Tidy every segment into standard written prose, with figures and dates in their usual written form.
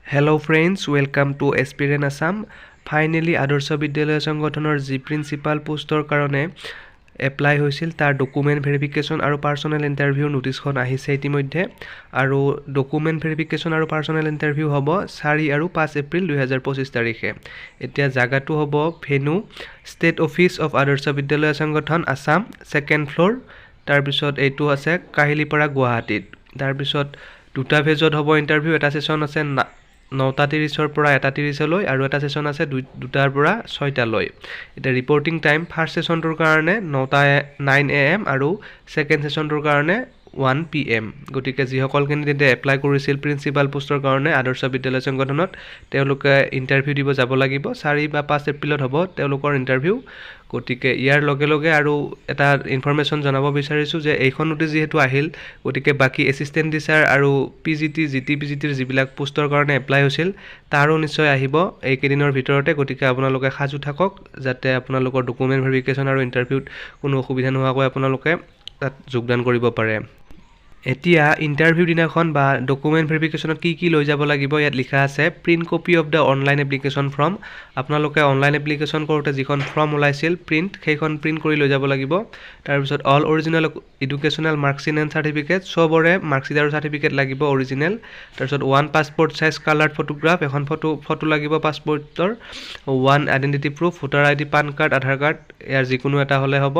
Hello friends, welcome to Aspirant Assam. Finally, Adarsh Bidyalaya Sangathonar ji principal postor karone apply hoisil tar document verification aru personal interview notice khon ahise itimodhye aru document verification aru personal interview hobo 4 aru 5 April 2025 tarikhe. Etia jaga tu hobo Venue State Office of Adarsh Bidyalaya Sangathon Assam, second floor. Tar bisot eitu ase Kahilipara Guwahatit. Tar bisot দুটা ফেজত হ'ব interview এটা session আছে 9:30 ৰ পৰা 1:30 লৈ আৰু এটা session আছে 2টাৰ পৰা 6টা লৈ এটা ৰিপৰ্টিং টাইম ফাৰ্স্ট সেশনটোৰ কাৰণে 9 AM আৰু সেকেন্ড সেশনটোৰ কাৰণে 1 PM গটিকে যিসকল কেণ্ডিডেটে এপ্লাই কৰিছিল প্ৰিন্সিপাল পোষ্টৰ কাৰণে আদৰ্শ বিদ্যালয় সংগঠনত তেওঁলোকে ইন্টাৰভিউ দিব যাব লাগিব 4 বা 5 এপ্ৰিলত হ'ব তেওঁলোকৰ ইন্টাৰভিউ গটিকে ইয়াৰ লগে লগে আৰু এটা ইনফৰমেশন জনাব বিচাৰিছো যে এইখন নোটিছ যেহেতু আহিল গটিকে বাকি এসিস্টেন্ট টিচাৰ আৰু পিজিটি জিটি পিজিটিৰ যিবিলাক পোষ্টৰ কাৰণে এপ্লাই হৈছিল তাৰো নিশ্চয় আহিব এই কেদিনৰ ভিতৰতে গটিকে আপোনালোকে সাজু থাকক যাতে আপোনালোকৰ ডকুমেন্ট ভেৰিফিকেশন আৰু ইন্টাৰভিউত কোনো অসুবিধা নোহোৱাকৈ আপোনালোকে তাত যোগদান কৰিব পাৰে এতিয়া ইন্টাৰভিউ দিনাখন বা ডকুমেন্ট ভেৰিফিকেশনত কি লৈ যাব লাগিব ইয়াত লিখা আছে print copy of the online application form আপোনালোকে অনলাইন এপ্লিকেশন কৰোতে যিখন ফৰ্ম ওলাইছিল প্ৰিন্ট সেইখন প্ৰিন্ট কৰি লৈ যাব লাগিব তাৰ পিছত all original educational marksheet and certificate সবৰে মাৰ্কশিট আৰু সাৰ্টিফিকেট লাগিব অৰিজিনাল তাৰ পিছত one passport size coloured photograph এখন ফটো লাগিব পাসপোৰ্টৰ one identity proof voter ID PAN card Aadhaar card ইয়াৰ যিকোনো এটা হলে হ'ব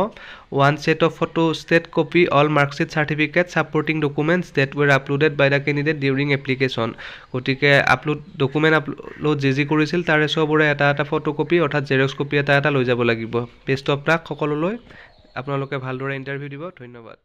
one set of photostat copy all marksheet certificate supporting documents that were uploaded by the candidate during application গটিকে document upload যি কৰিছিল তাৰে সবৰে এটা ফটোকপি অৰ্থাৎ জেৰক্স কপি এটা লৈ যাব লাগিব বেষ্ট অফ লাক সকলোলৈ আপোনালোকে ভালদৰে ইন্টাৰভিউ দিব ধন্যবাদ